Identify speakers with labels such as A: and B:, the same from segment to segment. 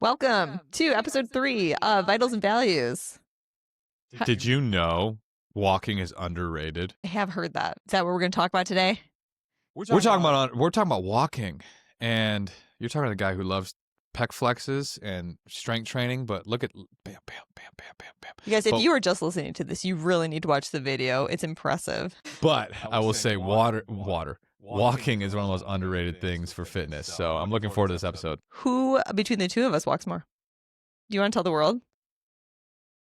A: Welcome to episode 3 of Vitals and Values.
B: Did you know walking is underrated?
A: I have heard that. Is that what we're going to talk about today?
B: We're talking about walking, and you're talking to the guy who loves pec flexes and strength training. But look at bam, bam, bam, bam, bam, bam.
A: You guys, if you were just listening to this, you really need to watch the video. It's impressive.
B: But I will say, walking is one of the most underrated things for fitness. So I'm looking forward to this episode.
A: Who between the two of us walks more? Do you want to tell the world?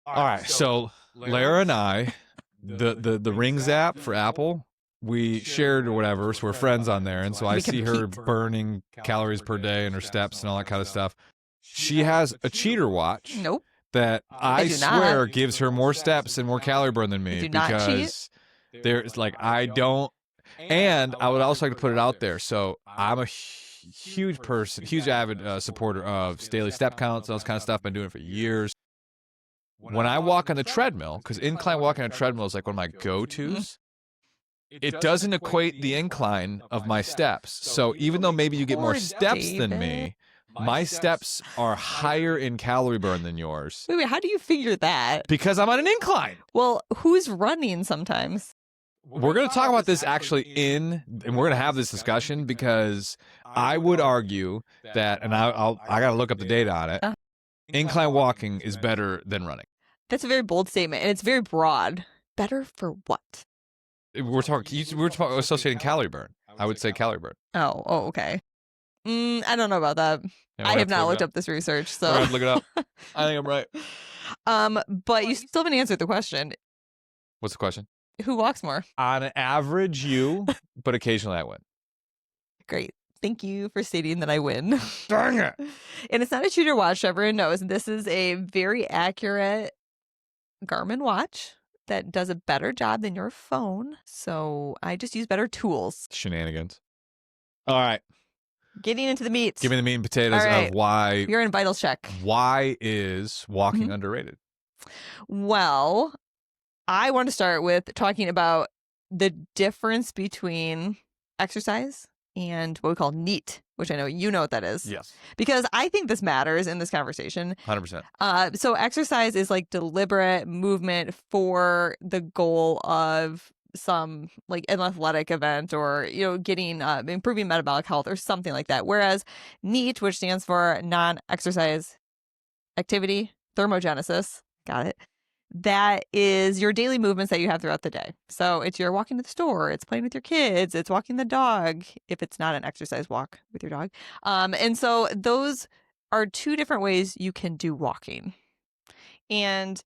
B: All right, so Lara and I, the Rings app for Apple, we shared or whatever, so we're friends on there, and so I see her burning calories per day and her steps and all that kind of stuff. She has a cheater watch.
A: Nope.
B: That I swear gives her more steps and more calorie burn than me because there's like I don't. And I would also like to put it out there. So I'm a huge avid supporter of daily step counts and all this kind of stuff. Been doing it for years. When I walk on the treadmill, because incline walking on a treadmill is like one of my go-tos, it doesn't equate the incline of my steps. So even though maybe you get more steps than me, my steps are higher in calorie burn than yours.
A: Wait, how do you figure that?
B: Because I'm on an incline.
A: Well, who's running sometimes?
B: We're going to talk about this actually and we're going to have this discussion because I would argue that, and I got to look up the data on it, incline walking is better than running.
A: That's a very bold statement, and it's very broad. Better for what?
B: We're talking associating calorie burn. I would say calorie burn.
A: Oh, okay. I don't know about that.
B: Yeah,
A: I have not looked up this research, so
B: we're gonna look it up. I think I'm right.
A: But you still haven't answered the question.
B: What's the question?
A: Who walks more?
B: On average, you, but occasionally I win.
A: Great. Thank you for stating that I win.
B: Dang it.
A: And it's not a cheater watch, everyone knows. This is a very accurate Garmin watch that does a better job than your phone. So I just use better tools.
B: Shenanigans. All right.
A: Getting into the meat.
B: Give me the meat and potatoes of why.
A: You're in Vitals check.
B: Why is walking underrated?
A: Well, I want to start with talking about the difference between exercise and what we call NEAT, which I know you know what that is.
B: Yes.
A: Because I think this matters in this conversation.
B: 100%.
A: So exercise is like deliberate movement for the goal of some like an athletic event or, getting improving metabolic health or something like that. Whereas NEAT, which stands for non-exercise activity, thermogenesis, got it. That is your daily movements that you have throughout the day. So it's your walking to the store, it's playing with your kids, it's walking the dog, if it's not an exercise walk with your dog. And so those are two different ways you can do walking. And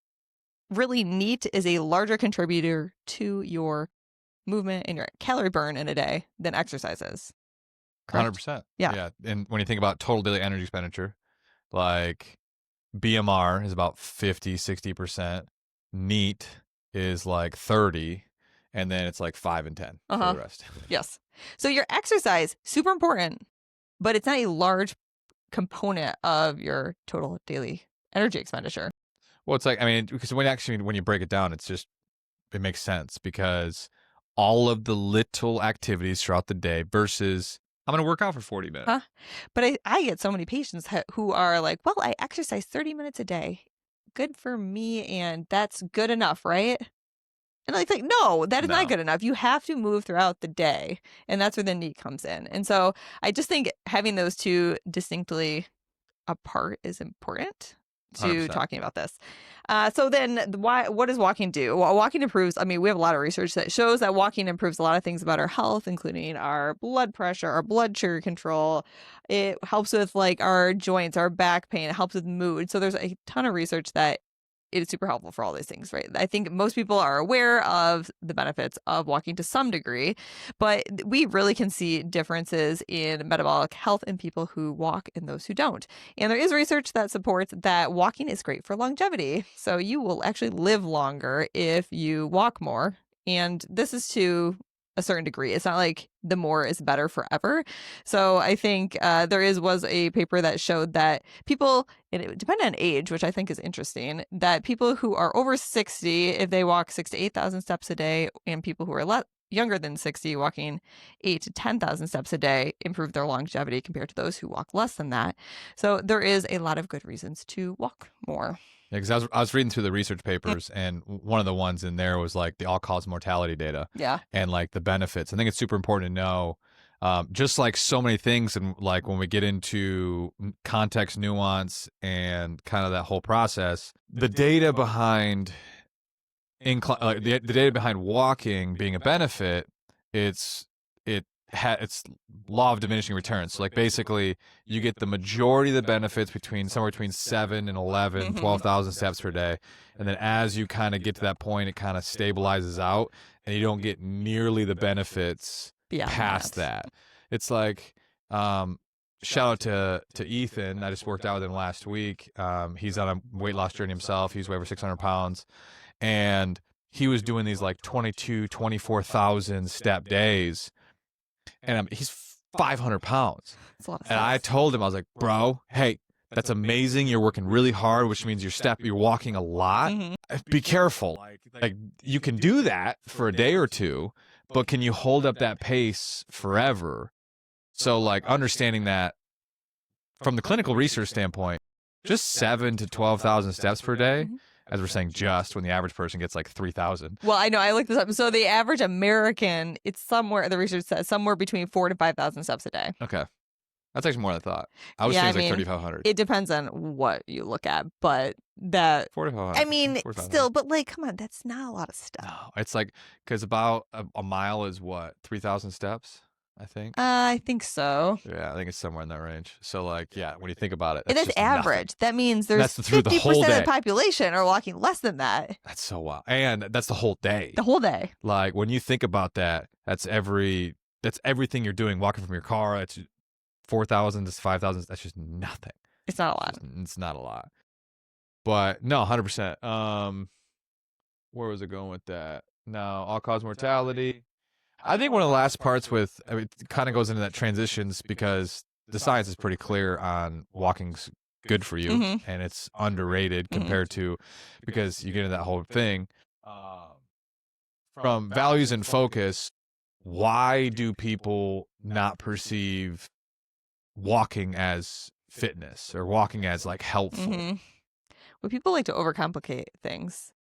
A: really NEAT is a larger contributor to your movement and your calorie burn in a day than exercise is. Correct?
B: 100%.
A: Yeah.
B: And when you think about total daily energy expenditure, like BMR is about 50, 60%. NEAT is like 30. And then it's like 5 and 10 for the rest.
A: Yes. So your exercise, super important, but it's not a large component of your total daily energy expenditure.
B: Well, it's like, because when you break it down, it makes sense because all of the little activities throughout the day versus I'm going to work out for 40 minutes.
A: But I get so many patients who are like, well, I exercise 30 minutes a day. Good for me. And that's good enough, right? And I'm like, no, that is not good enough. You have to move throughout the day. And that's where the NEAT comes in. And so I just think having those two distinctly apart is important to
B: 100%.
A: Talking about this. So then what does walking do? Well, walking improves. We have a lot of research that shows that walking improves a lot of things about our health, including our blood pressure, our blood sugar control. It helps with like our joints, our back pain. It helps with mood. So there's a ton of research that it is super helpful for all these things, right? I think most people are aware of the benefits of walking to some degree, but we really can see differences in metabolic health in people who walk and those who don't. And there is research that supports that walking is great for longevity. So you will actually live longer if you walk more. And this is to a certain degree. It's not like the more is better forever. So I think was a paper that showed that people, and it depended on age, which I think is interesting, that people who are over 60, if they walk 6,000 to 8,000 steps a day, and people who are younger than 60 walking 8 to 10,000 steps a day improved their longevity compared to those who walk less than that. So there is a lot of good reasons to walk more.
B: Yeah, because I was reading through the research papers, and one of the ones in there was like the all-cause mortality data.
A: Yeah.
B: And like the benefits. I think it's super important to know, just like so many things, and like when we get into context, nuance, and kind of that whole process, the data behind the data behind walking being a benefit, it's law of diminishing returns. So like basically you get the majority of the benefits somewhere between 7 and 11, 12,000 steps per day. And then as you kind of get to that point, it kind of stabilizes out and you don't get nearly the benefits past that. It's like, shout out to Ethan. I just worked out with him last week. He's on a weight loss journey himself. He's over 600 pounds. And he was doing these like 24,000 step days. And he's 500 pounds.
A: That's a lot of
B: and I told him, I was like, bro, hey, that's amazing. You're working really hard, which means you're walking a lot. Be careful. Like you can do that for a day or two, but can you hold up that pace forever? So like understanding that from the clinical research standpoint, just 7 to 12,000 steps per day. As we're saying, just when the average person gets like 3,000.
A: Well, I know. I looked this up. So the average American, it's somewhere, the research says, somewhere between 4,000 to 5,000 steps a day.
B: Okay. That's actually more than I thought. I was thinking like 3,500.
A: It depends on what you look at, but that...
B: 4,500.
A: I mean, still, but like, come on, that's not a lot of stuff.
B: No, it's like, because about a mile is what, 3,000 steps? I think.
A: I think so.
B: Yeah, I think it's somewhere in that range. So, like, yeah, when you think about it,
A: that's average.
B: Nothing.
A: That means there's 50% of the population are walking less than that.
B: That's so wild, and that's the whole day.
A: The whole day.
B: Like when you think about that, that's everything you're doing. Walking from your car, it's 4,000 to 5,000. That's just nothing.
A: It's not a lot.
B: It's not a lot. But no, 100%. Where was it going with that? No, all-cause mortality. I think one of the last parts it kind of goes into that transitions because the science is pretty clear on walking's good for you and it's underrated compared to, because you get into that whole thing. From values and focus, why do people not perceive walking as fitness or walking as like helpful?
A: Well, people like to overcomplicate things.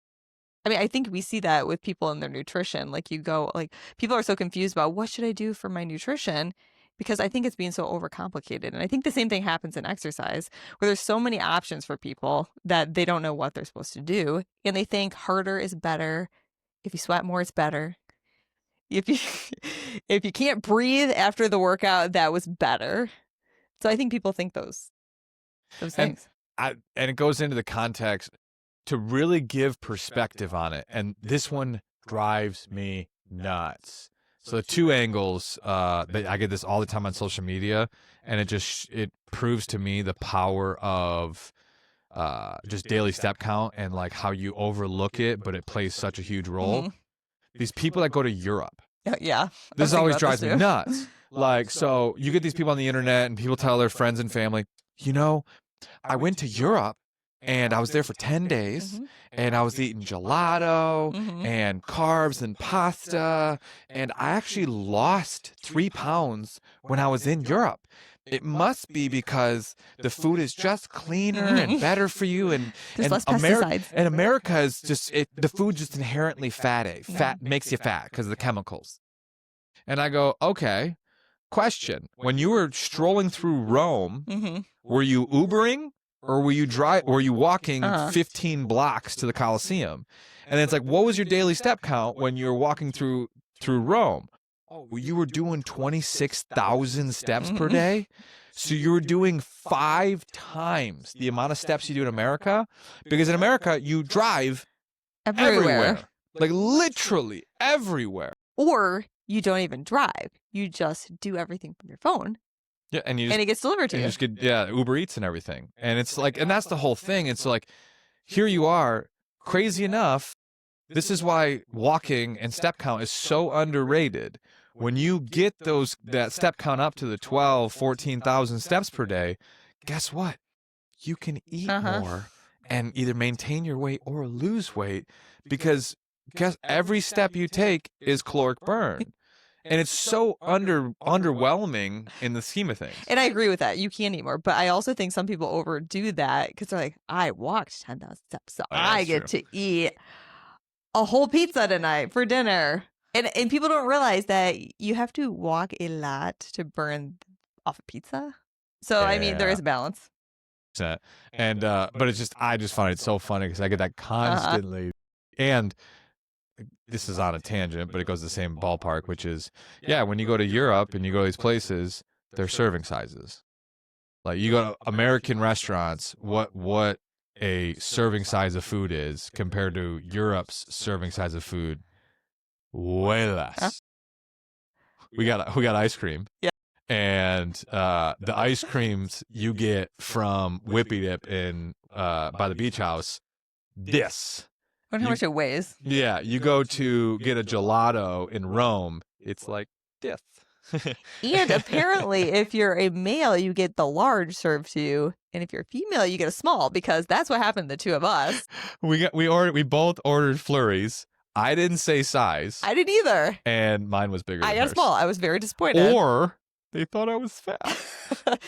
A: I mean, I think we see that with people and their nutrition. Like people are so confused about what should I do for my nutrition because I think it's being so overcomplicated. And I think the same thing happens in exercise where there's so many options for people that they don't know what they're supposed to do. And they think harder is better. If you sweat more, it's better. If you can't breathe after the workout, that was better. So I think people think those things.
B: And it goes into the context to really give perspective on it. And this one drives me nuts. So the two angles, I get this all the time on social media, and it proves to me the power of just daily step count and like how you overlook it, but it plays such a huge role. These people that go to Europe.
A: Yeah.
B: This always drives me nuts. Like, so you get these people on the internet and people tell their friends and family, I went to Europe and I was there for 10 days and I was eating gelato and carbs and pasta. And I actually lost 3 pounds when I was in Europe. It must be because the food is just cleaner and better for you. And
A: less pesticides.
B: And America is just, the food's just inherently fatty. Fat makes you fat because of the chemicals. And I go, okay, question. When you were strolling through Rome, were you Ubering? Or were you walking 15 blocks to the Colosseum? And then it's like, what was your daily step count when you were walking through Rome? Oh, you were doing 26,000 steps per day? So you were doing 5 times the amount of steps you do in America? Because in America, you drive everywhere. Like literally everywhere.
A: Or you don't even drive. You just do everything from your phone.
B: Yeah, and
A: it gets delivered to you.
B: You just get Uber Eats and everything, and it's like, and that's the whole thing. It's like, here you are, crazy enough. This is why walking and step count is so underrated. When you get that step count up to the 12, 14,000 steps per day, guess what? You can eat more and either maintain your weight or lose weight because guess every step you take is caloric burn. And it's so underwhelming in the scheme of things.
A: And I agree with that. You can't eat more. But I also think some people overdo that because they're like, I walked 10,000 steps, so I get to eat a whole pizza tonight for dinner. And people don't realize that you have to walk a lot to burn off a pizza. So, I mean, there is a balance.
B: And but it's just, I just find it so funny because I get that constantly. And this is on a tangent, but it goes the same ballpark, which is, yeah, when you go to Europe and you go to these places, they're serving sizes. Like you go to American restaurants, what a serving size of food is compared to Europe's serving size of food, way less. We got ice cream.
A: Yeah.
B: And the ice creams you get from Whippy Dip in by the beach house, this.
A: I wonder how much it weighs.
B: Yeah, you go to get a gelato in Rome, it's like this.
A: And apparently, if you're a male, you get the large served to you, and if you're a female, you get a small, because that's what happened to the two of us.
B: We both ordered flurries. I didn't say size.
A: I didn't either.
B: And mine was bigger.
A: I got a small. I was very disappointed.
B: Or they thought I was fat.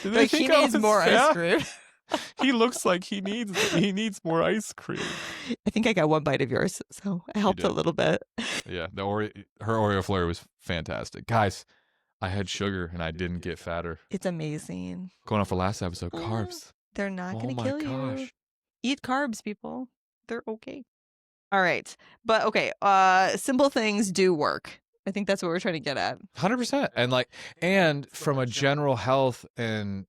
A: Like he needs more ice cream.
B: He looks like he needs more ice cream.
A: I think I got one bite of yours, so I helped a little bit.
B: Yeah, her Oreo flurry was fantastic. Guys, I had sugar and I didn't get fatter.
A: It's amazing.
B: Going off the last episode, carbs.
A: They're not going to kill you. Eat carbs, people. They're okay. All right. But okay, simple things do work. I think that's what we're trying to get at.
B: 100%. And from a general health and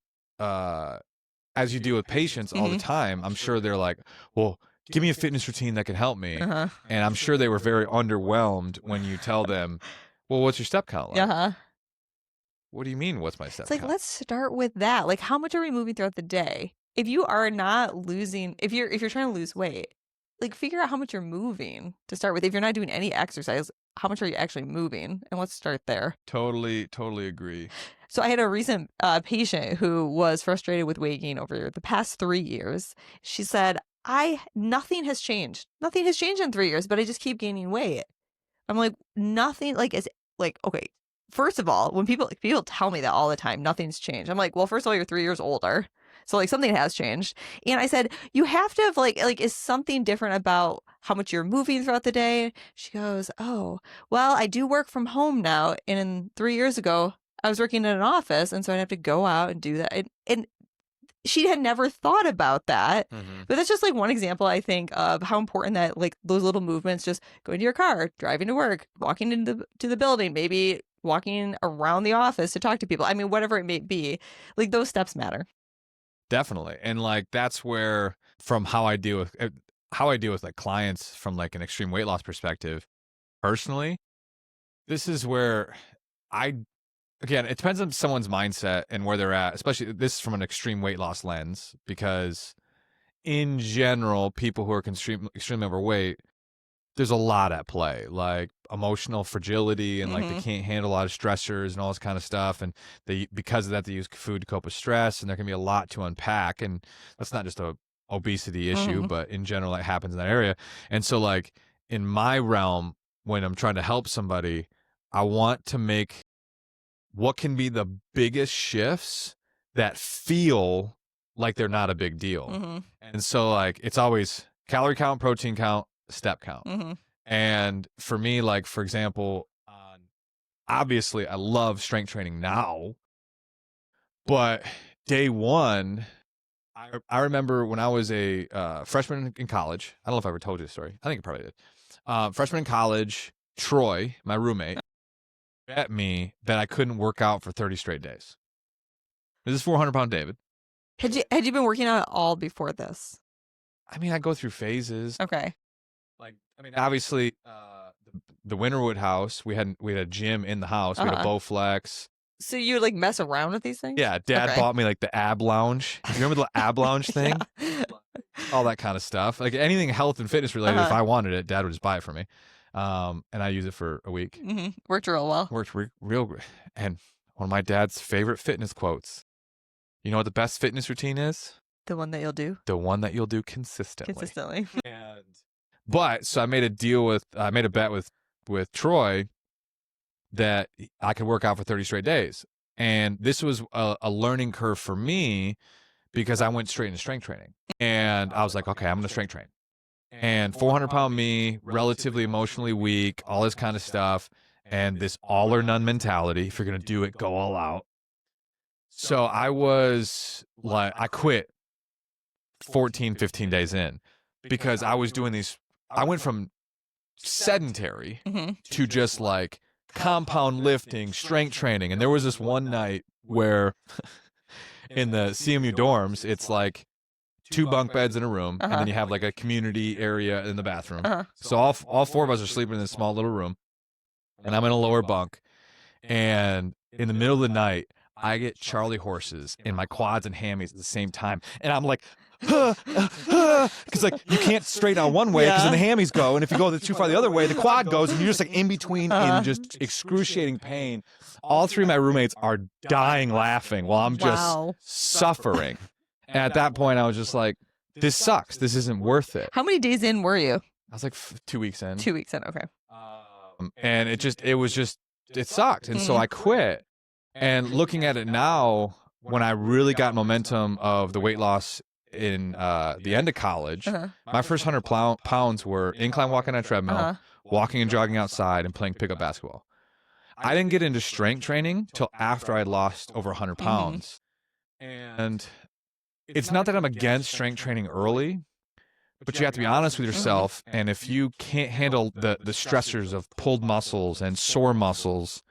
B: as you deal with patients all the time, I'm sure they're like, well, give me a fitness routine that can help me. And I'm sure they were very underwhelmed when you tell them, well, what's your step count like? What do you mean, what's my step count?
A: It's like, let's start with that. Like, how much are we moving throughout the day? If you are not losing, if you're trying to lose weight, like figure out how much you're moving to start with. If you're not doing any exercise, how much are you actually moving? And let's start there.
B: Totally agree.
A: So I had a recent patient who was frustrated with weight gain over the past 3 years. She said, nothing has changed. Nothing has changed in 3 years, but I just keep gaining weight. I'm like, nothing, like, is like, okay, first of all, when people tell me that all the time, nothing's changed. I'm like, well, first of all, you're 3 years older. So like something has changed. And I said, you have to have like, is something different about how much you're moving throughout the day? She goes, oh, well, I do work from home now. And 3 years ago, I was working in an office, and so I'd have to go out and do that. And she had never thought about that. But that's just like one example, I think, of how important that like those little movements, just going to your car, driving to work, walking into the building, maybe walking around the office to talk to people. I mean, whatever it may be, like those steps matter.
B: Definitely. And like that's where, from how I deal with like clients from like an extreme weight loss perspective, personally, this is where again, it depends on someone's mindset and where they're at, especially this is from an extreme weight loss lens, because in general, people who are extremely overweight, there's a lot at play, like emotional fragility and like they can't handle a lot of stressors and all this kind of stuff. And because of that, they use food to cope with stress, and there can be a lot to unpack. And that's not just a obesity issue, but in general, it happens in that area. And so like in my realm, when I'm trying to help somebody, I want to make what can be the biggest shifts that feel like they're not a big deal. And so like it's always calorie count, protein count, step count. And for me, like for example, obviously I love strength training now, but day one, I remember when I was a freshman in college. I don't know if I ever told you the story. I think I probably did. Freshman in college, Troy, my roommate, bet me that I couldn't work out for 30 straight days. This is 400-pound David.
A: Had you been working out at all before this?
B: I mean, I go through phases.
A: Okay.
B: Like, I mean, obviously, the Winterwood house, we had a gym in the house. We had a Bowflex.
A: So you would like mess around with these things?
B: Yeah, Dad bought me like the ab lounge. You remember the ab lounge thing? All that kind of stuff. Like anything health and fitness related, if I wanted it, Dad would just buy it for me. And I use it for a week.
A: Worked real well.
B: Worked real great. And one of my dad's favorite fitness quotes. You know what the best fitness routine is?
A: The one that you'll do?
B: The one that you'll do consistently.
A: Consistently.
B: And But so I made a bet with Troy that I could work out for 30 straight days. And this was a learning curve for me because I went straight into strength training. And I was like, okay, I'm going to strength train. And 400-pound me, relatively emotionally weak, all this kind of stuff, and this all or none mentality. If you're going to do it, go all out. So I was like, I quit 14, 15 days in because I was doing these. I went from sedentary to just like compound lifting, strength training. And there was this one night where in the CMU dorms, it's like 2 bunk beds in a room, and then you have like a community area in the bathroom. So all 4 of us are sleeping in this small little room, and I'm in a lower bunk. And in the middle of the night, I get Charlie horses in my quads and hammies at the same time, and I'm like, because like you can't straight out one way because then the hammies go, and if you go too far the other way, the quad goes, and you're just like in between in just excruciating pain. All 3 of my roommates are dying laughing while I'm just suffering. And at that point, I was just like, this sucks. This isn't worth it.
A: How many days in were you?
B: I was like 2 weeks in.
A: 2 weeks in, okay.
B: And it sucked. And so I quit. And looking at it now, when I really got momentum of the weight loss in the end of college, my first 100 pounds were incline walking on a treadmill, walking and jogging outside, and playing pickup basketball. I didn't get into strength training till after I'd lost over 100 pounds. And it's not that I'm against strength training early, but you have to be honest with yourself. And if you can't handle the stressors of pulled muscles and sore muscles,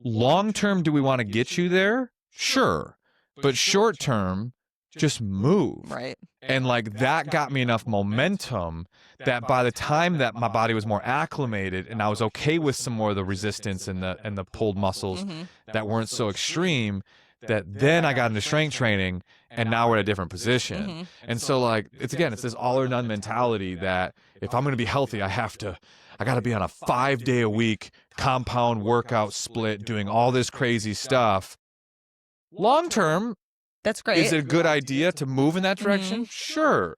B: long term, do we want to get you there? Sure. But short term, just move.
A: Right.
B: And like that got me enough momentum that by the time that my body was more acclimated and I was okay with some more of the resistance and the pulled muscles that weren't so extreme, that then I got into strength training and now we're at a different position. And so like, it's this all or none mentality that if I'm going to be healthy, I got to be on a 5-day-a-week compound workout split doing all this crazy stuff. Long term,
A: that's great.
B: Is it a good idea to move in that direction? Sure.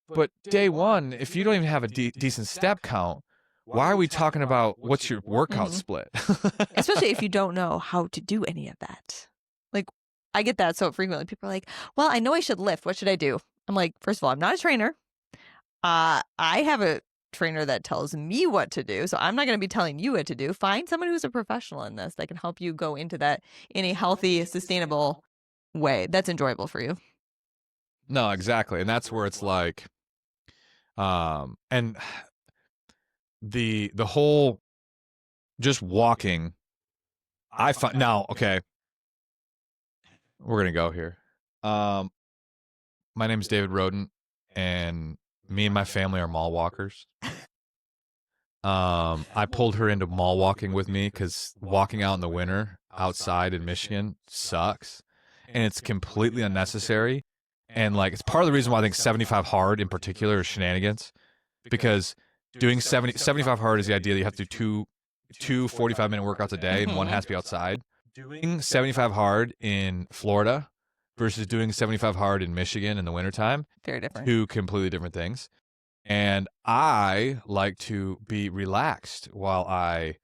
B: But day one, if you don't even have a decent step count, why are we talking about what's your workout split?
A: Especially if you don't know how to do any of that. Like, I get that so frequently. People are like, well, I know I should lift. What should I do? I'm like, first of all, I'm not a trainer. I have a trainer that tells me what to do. So I'm not going to be telling you what to do. Find someone who's a professional in this that can help you go into that in a healthy, sustainable way that's enjoyable for you.
B: No, exactly. And that's where it's like, and the whole just walking, I find now, okay, we're going to go here. My name's David Roden, and me and my family are mall walkers. I pulled her into mall walking with me because walking out in the winter outside in Michigan sucks. And it's completely unnecessary. And like, it's part of the reason why I think 75 hard in particular is shenanigans, because doing 75 hard is the idea that you have to do two 45-minute workouts a day and one has to be outside. Doing 75 hard in Florida versus doing 75 hard in Michigan in the wintertime,
A: very different.
B: 2 completely different things. And I like to be relaxed while I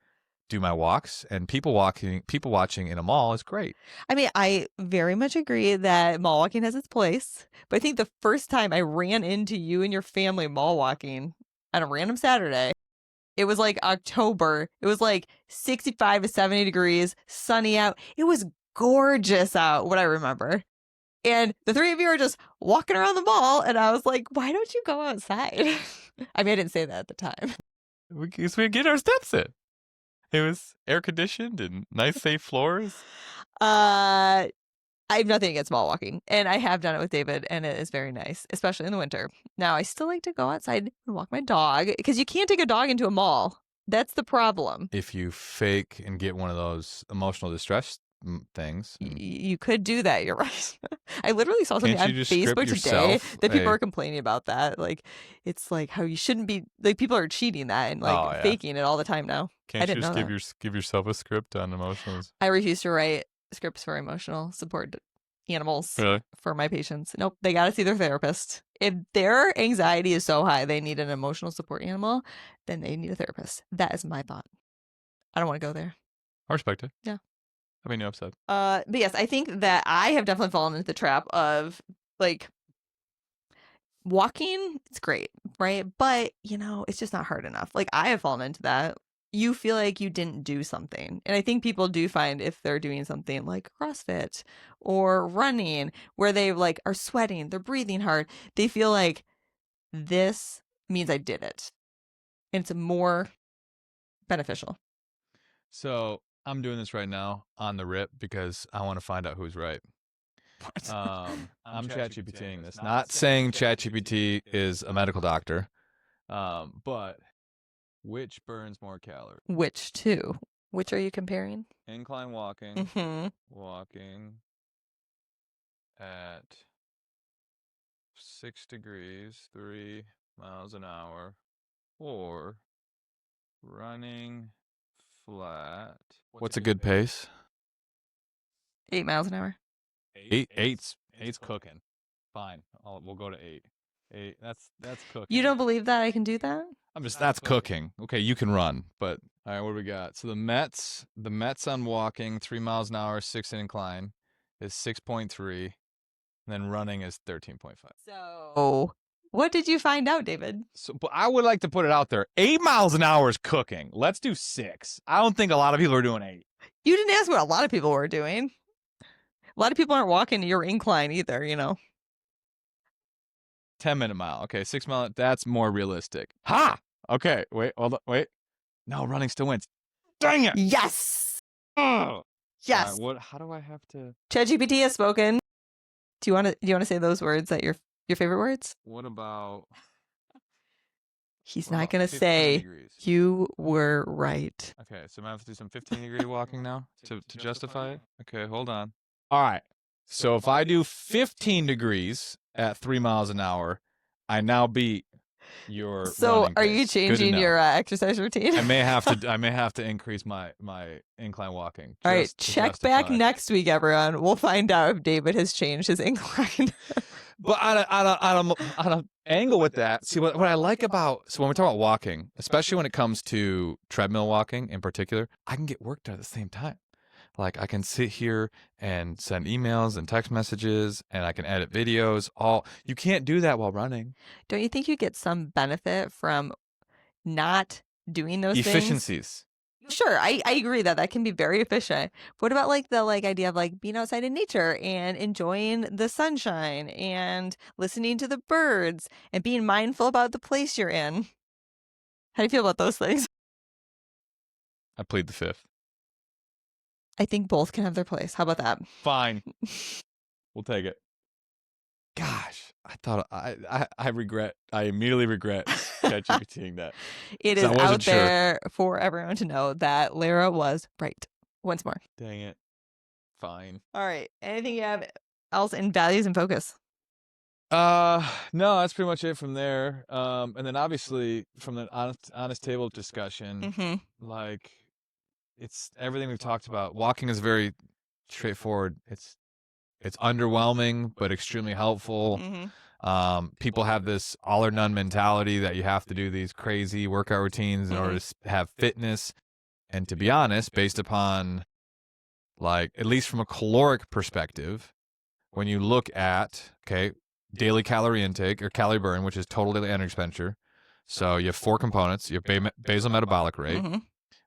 B: do my walks, and people watching in a mall is great.
A: I mean, I very much agree that mall walking has its place, but I think the first time I ran into you and your family mall walking on a random Saturday, it was like October. It was like 65 to 70 degrees, sunny out. It was gorgeous out, what I remember. And the 3 of you are just walking around the mall, and I was like, why don't you go outside? I mean, I didn't say that at the time.
B: Because we get our steps in. It was air conditioned and nice, safe floors.
A: I have nothing against mall walking, and I have done it with David, and it is very nice, especially in the winter. Now, I still like to go outside and walk my dog because you can't take a dog into a mall. That's the problem.
B: If you fake and get one of those emotional distress things.
A: You could do that. You're right. I literally saw something on Facebook today that people are complaining about that. Like, it's like how you shouldn't be, like, people are cheating that and like faking it all the time now.
B: Can't you just give yourself a script on emotions?
A: I refuse to write scripts for emotional support animals for my patients. Nope. They got to see their therapist. If their anxiety is so high they need an emotional support animal, then they need a therapist. That is my thought. I don't want to go there.
B: I respect it.
A: Yeah.
B: I mean, no upset.
A: But yes, I think that I have definitely fallen into the trap of like walking. It's great, right? But it's just not hard enough. Like I have fallen into that. You feel like you didn't do something. And I think people do find if they're doing something like CrossFit or running where they like are sweating, they're breathing hard, they feel like this means I did it. And it's more beneficial.
B: So I'm doing this right now on the rip because I want to find out who's right. I'm ChatGPTing this. Not saying ChatGPT is a medical doctor, but which burns more calories?
A: Which two? Which are you comparing?
B: Incline walking.
A: Mm-hmm.
B: Walking at 6 degrees, 3 miles an hour, or running flat. What's a good pace?
A: 8 miles an hour.
B: Eight's cooking. Fine, we'll go to 8. 8. That's cooking.
A: You don't believe that I can do that?
B: That's cooking. Okay, you can run, but all right, what do we got? So the Mets on walking 3 miles an hour, 6 incline is 6.3, and then running is 13.5.
A: So what did you find out, David?
B: So, but I would like to put it out there. 8 miles an hour is cooking. Let's do 6. I don't think a lot of people are doing 8.
A: You didn't ask what a lot of people were doing. A lot of people aren't walking your incline either,
B: 10-minute mile. Okay, 6 mile. That's more realistic. Ha! Okay, wait, hold on, wait. No, running still wins. Dang it!
A: Yes!
B: Oh.
A: Yes.
B: How do I have to?
A: ChatGPT has spoken. Do you want to say those words that your favorite words?
B: What about?
A: He's not going to say
B: degrees?
A: You were right.
B: Okay, so I'm going to have to do some 15-degree walking now to justify it? Okay, hold on. All right, so if I do 15 degrees at 3 miles an hour, I now beat your
A: So
B: running
A: are
B: pace.
A: you changing your exercise routine?
B: I may have to increase my incline walking.
A: All right, check back next week, everyone. We'll find out if David has changed his incline.
B: But on an angle with that, see what I like about, so when we talk about walking, especially when it comes to treadmill walking in particular, I can get work done at the same time. Like I can sit here and send emails and text messages, and I can edit videos. You can't do that while running.
A: Don't you think you get some benefit from not doing those
B: efficiencies?
A: Things? Sure, I agree that can be very efficient. What about like the idea of like being outside in nature and enjoying the sunshine and listening to the birds and being mindful about the place you're in? How do you feel about those things?
B: I plead the fifth.
A: I think both can have their place. How about that?
B: Fine. We'll take it. Gosh, I thought I immediately regret ChatGPTing that.
A: It is out there for everyone to know that Lara was right once more.
B: Dang it. Fine.
A: All right. Anything you have else in values and focus?
B: No, that's pretty much it from there. And then obviously from the honest table discussion, like it's everything we've talked about. Walking is very straightforward. It's underwhelming, but extremely helpful. People have this all or none mentality that you have to do these crazy workout routines in order to have fitness. And to be honest, based upon like, at least from a caloric perspective, when you look at, daily calorie intake or calorie burn, which is total daily energy expenditure. So you have 4 components. You have basal metabolic rate,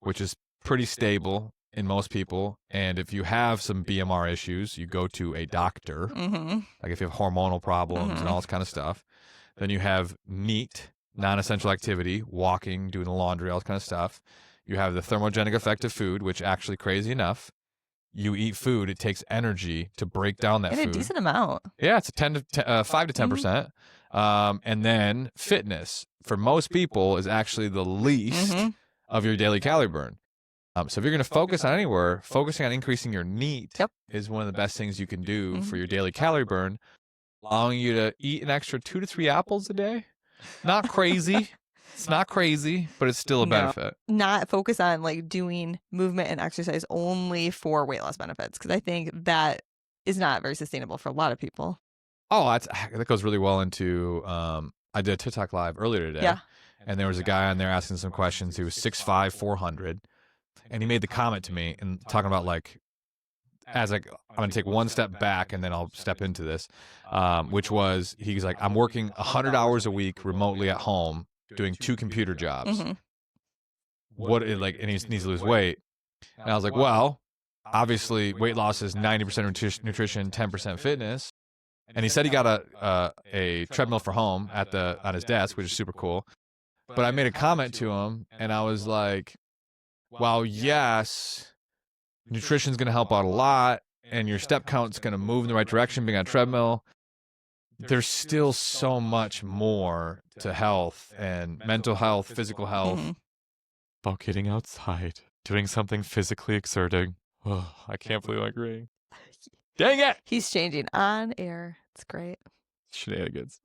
B: which is pretty stable in most people. And if you have some BMR issues, you go to a doctor, like if you have hormonal problems and all this kind of stuff. Then you have NEAT, non-essential activity, walking, doing the laundry, all this kind of stuff. You have the thermogenic effect of food, which actually, crazy enough, you eat food, it takes energy to break down that food.
A: And a decent amount.
B: Yeah, it's 5 to 10%. And then fitness, for most people, is actually the least of your daily calorie burn. So if you're going to focus on anywhere, focusing on increasing your NEAT is one of the best things you can do for your daily calorie burn, allowing you to eat an extra 2 to 3 apples a day. Not crazy. It's not crazy, but it's still a benefit.
A: Not focus on like doing movement and exercise only for weight loss benefits, because I think that is not very sustainable for a lot of people.
B: Oh, that goes really well into, I did a TikTok live earlier today.
A: Yeah.
B: And there was a guy on there asking some questions. He was 6'5", 400. And he made the comment to me and talking about like, I'm going to take one step back and then I'll step into this, which was, he's like, I'm working 100 hours a week remotely at home doing 2 computer jobs.
A: Mm-hmm.
B: And he needs to lose weight. And I was like, well, obviously weight loss is 90% nutrition, 10% fitness. And he said he got a treadmill for home on his desk, which is super cool. But I made a comment to him and I was like, well, yes, nutrition's going to help out a lot and your step count's going to move in the right direction being on a treadmill. There's still so much more to health and mental health, physical health.
A: Mm-hmm.
B: About getting outside, doing something physically exerting. Oh, I can't believe I'm agreeing. Dang it!
A: He's changing on air. It's great.
B: Shenanigans.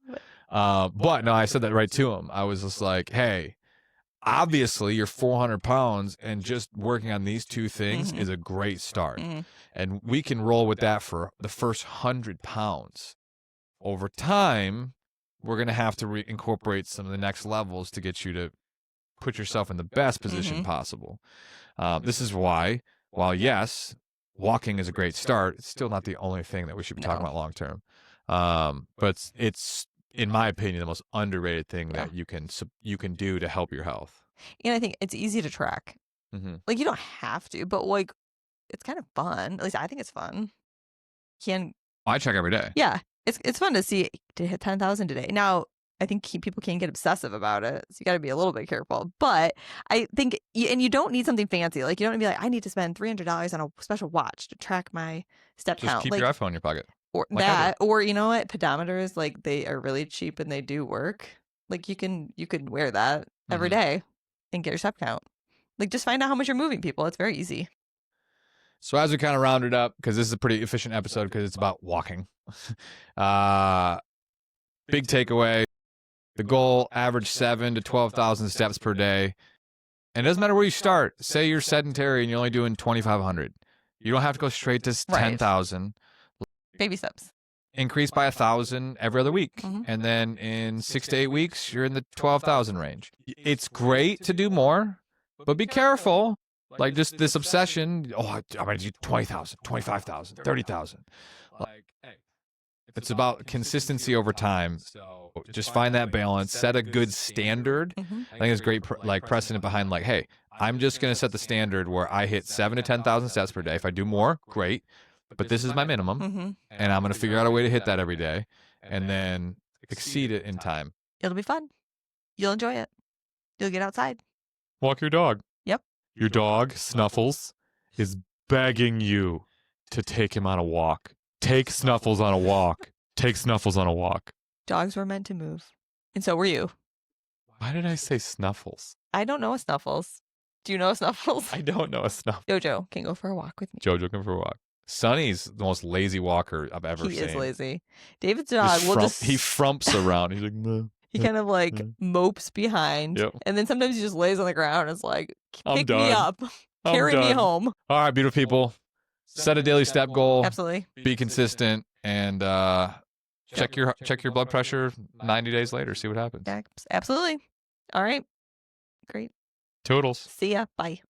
B: But no, I said that right to him. I was just like, hey, obviously you're 400 pounds and just working on these 2 things is a great start.
A: Mm-hmm.
B: And we can roll with that for the first 100 pounds. Over time, we're going to have to incorporate some of the next levels to get you to put yourself in the best position possible. This is why, while yes, walking is a great start, it's still not the only thing that we should be talking about long term. But it's, in my opinion, the most underrated thing that you can do to help your health.
A: And I think it's easy to track.
B: Mm-hmm.
A: Like, you don't have to, but like, it's kind of fun. At least I think it's fun.
B: I check every day.
A: Yeah, it's fun to see to hit 10,000 today. Now, I think people can get obsessive about it, so you got to be a little bit careful. But I think, and you don't need something fancy. Like, you don't need to be like, I need to spend $300 on a special watch to track my step count.
B: Just keep your iPhone in your pocket.
A: Or
B: like
A: that, or you know what? Pedometers, like, they are really cheap and they do work. Like, you can wear that every day and get your step count. Like, just find out how much you're moving, people. It's very easy.
B: So as we kind of round it up, because this is a pretty efficient episode because it's about walking. Big takeaway. The goal, average 7,000 to 12,000 steps per day. And it doesn't matter where you start. Say you're sedentary and you're only doing 2,500. You don't have to go straight to 10,000.
A: Baby steps.
B: Increase by 1,000 every other week. And then in 6 to 8 weeks, you're in the 12,000 range. It's great to do more, but be careful. Like, just this obsession. Oh, I'm going to do 20,000, 25,000, 30,000. It's about consistency over time. So just find that balance. Set a good standard. I think it's great, precedent behind, like, hey, I'm just going to set the standard where I hit 7,000 to 10,000 steps per day. If I do more, great. But this is my minimum. And I'm going to figure out a way to hit that every day and then exceed it in time.
A: It'll be fun. You'll enjoy it. You'll get outside.
B: Walk your dog.
A: Yep.
B: Your dog, Snuffles, is begging you to take him on a walk. Take Snuffles on a walk. Take Snuffles on a walk.
A: Dogs were meant to move. And so were you.
B: Why did I say Snuffles?
A: I don't know a Snuffles. Do you know a Snuffles?
B: I don't know a Snuffles.
A: Jojo can go for a walk with me.
B: Jojo can go for a walk. Sonny's the most lazy walker I've ever seen.
A: He is lazy. David's dog will just...
B: He frumps around. He's like, no.
A: He kind of like mopes behind.
B: Yep.
A: And then sometimes he just lays on the ground and is like, pick
B: done.
A: me up. Carry me home.
B: All right, beautiful people. Set a daily step goal.
A: Absolutely.
B: Be consistent and check your blood pressure 90 days later. See what happens.
A: Yeah, absolutely. All right. Great.
B: Toodles.
A: See ya. Bye.